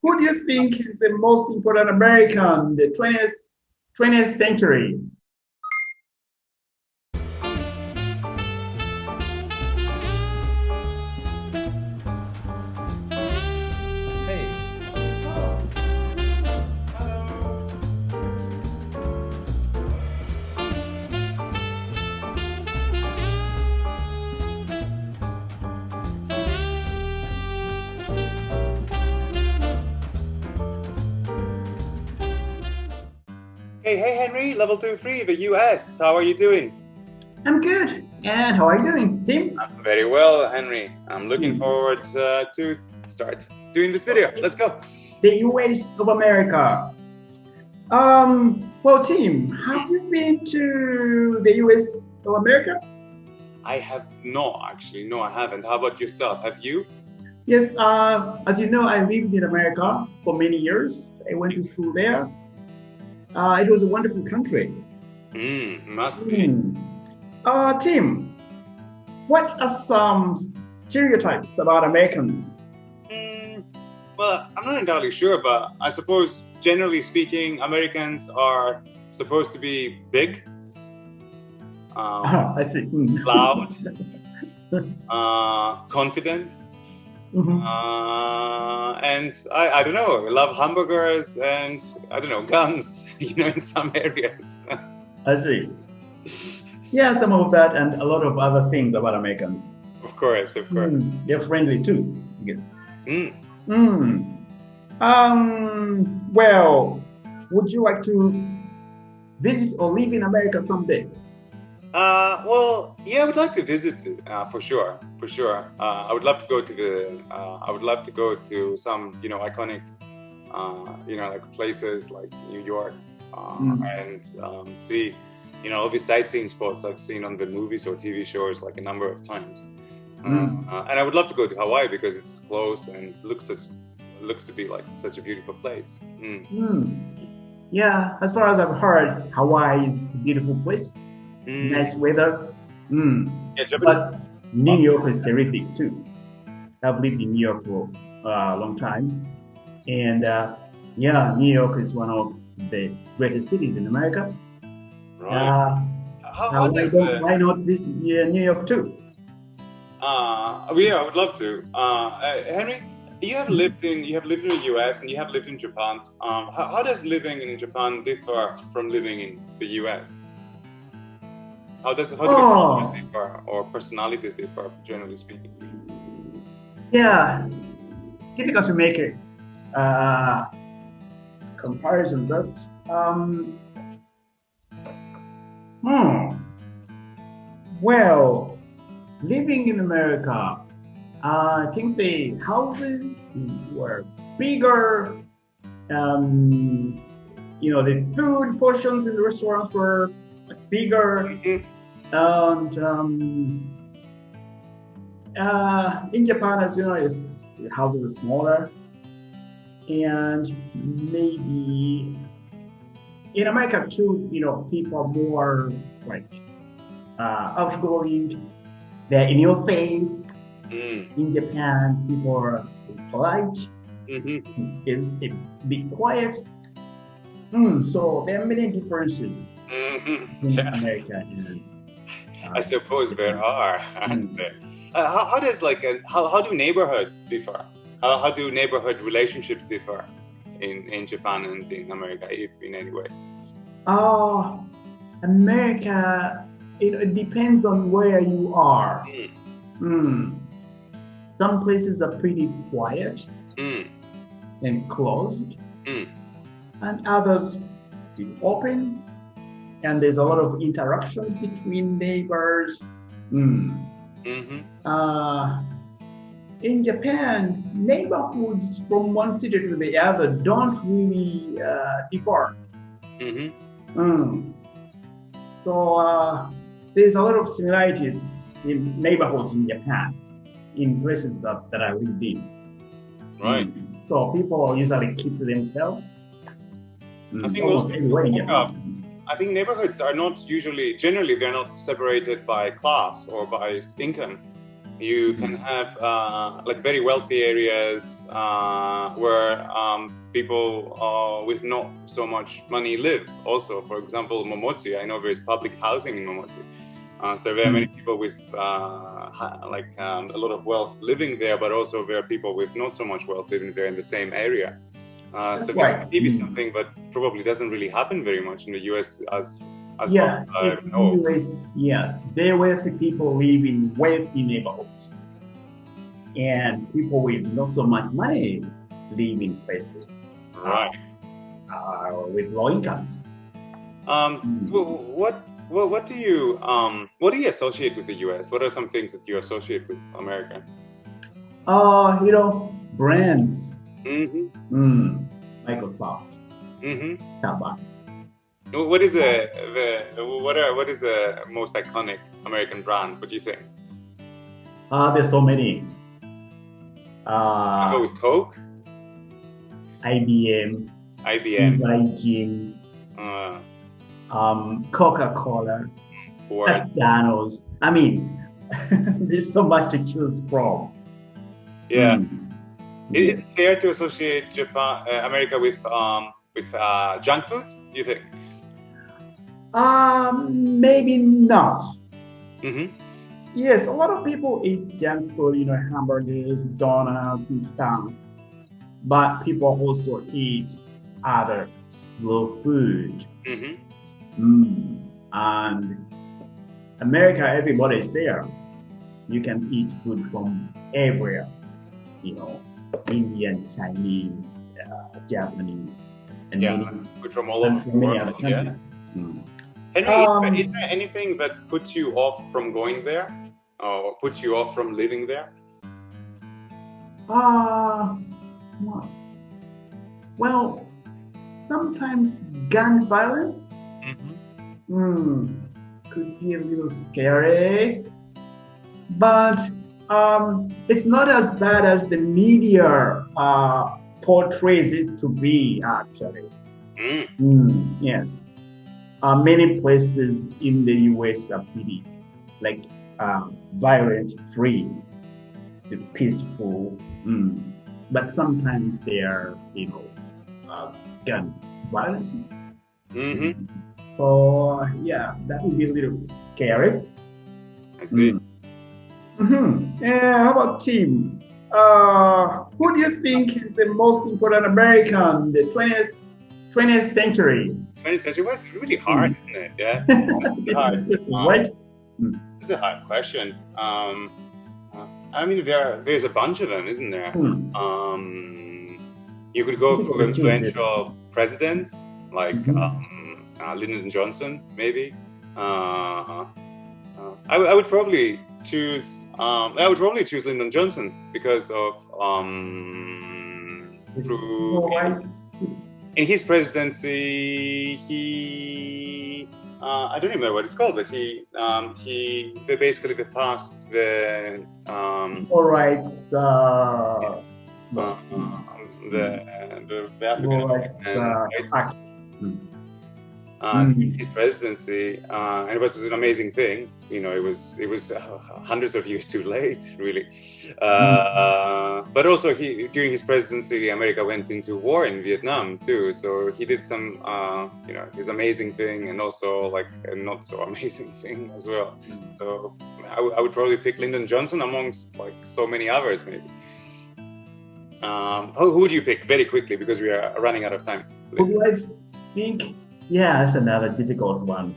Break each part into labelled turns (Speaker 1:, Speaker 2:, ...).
Speaker 1: Who do you think is the most important American in the 20th century?
Speaker 2: Hey Henry, level 2-3, the US. How are you doing?
Speaker 1: I'm good. And how are you doing, Tim?
Speaker 2: I'm very well, Henry. I'm looking forward to start doing this video. Let's go.
Speaker 1: The US of America. Well, Tim, have you been to the US of America?
Speaker 2: I have not actually. No, I haven't. How about yourself? Have you?
Speaker 1: Yes, as you know, I lived in America for many years. I went to school there. It was a wonderful country.
Speaker 2: Must be.
Speaker 1: Tim, what are some stereotypes about Americans?
Speaker 2: Well, I'm not entirely sure, but I suppose generally speaking, Americans are supposed to be big,
Speaker 1: I see.
Speaker 2: loud, confident. And I don't know, love hamburgers and I don't know, guns, in some areas.
Speaker 1: I see. Yeah, some of that and a lot of other things about Americans.
Speaker 2: Of course.
Speaker 1: They're friendly too, I guess. Well, would you like to visit or live in America someday?
Speaker 2: Well, yeah, I would like to visit for sure. I would love to go to some, iconic, like places like New York, and see, all these sightseeing spots I've seen on the movies or TV shows like a number of times. And I would love to go to Hawaii because it's close and looks to be like such a beautiful place.
Speaker 1: Yeah, as far as I've heard, Hawaii is a beautiful place. Nice weather.
Speaker 2: Yeah,
Speaker 1: but New York is terrific too. I've lived in New York for a long time. And New York is one of the greatest cities in America.
Speaker 2: Right.
Speaker 1: Why not visit New York too?
Speaker 2: Yeah, I would love to. Henry, you have lived in the US and you have lived in Japan. How does living in Japan differ from living in the US? How do cultures differ or personalities differ, generally speaking?
Speaker 1: Yeah, difficult to make a comparison, but well, living in America, I think the houses were bigger. The food portions in the restaurants were bigger, and in Japan, as you know, the houses are smaller, and maybe in America too, people are more like outgoing. They're in your face. In Japan, people are polite, be quiet. So there are many differences. In America and
Speaker 2: I suppose there are. And, how do neighborhoods differ? How do neighborhood relationships differ in Japan and in America, if in any way?
Speaker 1: America, it depends on where you are. Some places are pretty quiet and closed, and others be open. And there's a lot of interactions between neighbors. In Japan, neighborhoods from one city to the other don't really differ. So there's a lot of similarities in neighborhoods in Japan, in places that I lived in.
Speaker 2: Right.
Speaker 1: So people usually keep to themselves.
Speaker 2: I think neighborhoods are not generally they're not separated by class or by income. You can have like very wealthy areas where people with not so much money live. Also, for example, Momotsi. I know there is public housing in Momotsi. So there are many people with a lot of wealth living there, but also there are people with not so much wealth living there in the same area. So this may be something that probably doesn't really happen very much in the US as
Speaker 1: yeah,
Speaker 2: well as I know.
Speaker 1: US, yes, very wealthy people live in wealthy neighborhoods, and people with not so much money live in places with low incomes.
Speaker 2: What do you associate with the US? What are some things that you associate with America?
Speaker 1: Brands. Microsoft. Starbucks.
Speaker 2: What is what is the most iconic American brand? What do you think?
Speaker 1: There's so many.
Speaker 2: Go with Coke.
Speaker 1: IBM. Vikings. Coca-Cola.
Speaker 2: Ford.
Speaker 1: McDonald's. I mean, there's so much to choose from.
Speaker 2: Yeah. Is it fair to associate America with junk food? Do you think?
Speaker 1: Maybe not.
Speaker 2: Mm-hmm.
Speaker 1: Yes, a lot of people eat junk food, hamburgers, donuts, and stuff. But people also eat other slow food. And America, everybody is there. You can eat food from everywhere. Indian, Chinese, Japanese, and
Speaker 2: from all over the world. Yeah. Henry, is there anything that puts you off from going there, or puts you off from living there?
Speaker 1: Well, sometimes gun violence could be a little scary, but it's not as bad as the media portrays it to be, actually. Yes. Many places in the US are pretty violent-free, peaceful, but sometimes they are, gun violence. So yeah, that would be a little scary.
Speaker 2: I see.
Speaker 1: How about Tim? Who do you think is the most important American in the 20th century?
Speaker 2: 20th century? Well, it's really hard, isn't it? Yeah.
Speaker 1: Right?
Speaker 2: It's a hard question. I mean, there's a bunch of them, isn't there? You could go for influential presidents like Lyndon Johnson, maybe. I would probably choose. I would probably choose Lyndon Johnson because of in his presidency, he I don't remember what it's called, but they basically passed the the African rights. His presidency, and it was an amazing thing. It was hundreds of years too late, really. But also, during his presidency, America went into war in Vietnam too. So he did some, his amazing thing, and also like a not so amazing thing as well. So I would probably pick Lyndon Johnson amongst like so many others, maybe. Who would you pick very quickly because we are running out of time?
Speaker 1: Who do I think? Yeah, that's another difficult one.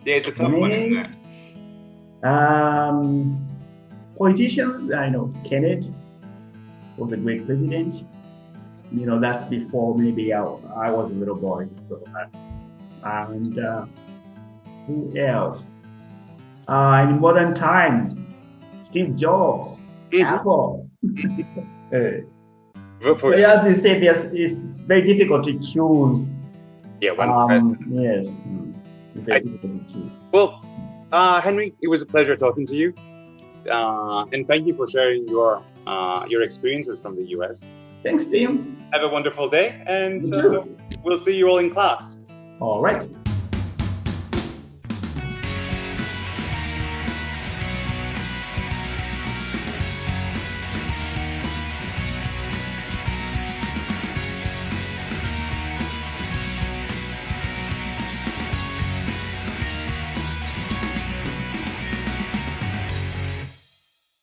Speaker 2: Yeah, it's a tough one, isn't it?
Speaker 1: Politicians, I know Kennedy was a great president. That's before maybe I was a little boy. So, and who else? In modern times, Steve Jobs, Apple. So as you said, it's very difficult to choose.
Speaker 2: Yeah, one president.
Speaker 1: Yes. Very difficult to choose.
Speaker 2: Well, Henry, it was a pleasure talking to you, and thank you for sharing your experiences from the US.
Speaker 1: Thanks, Tim.
Speaker 2: Have a wonderful day, and we'll see you all in class.
Speaker 1: All right.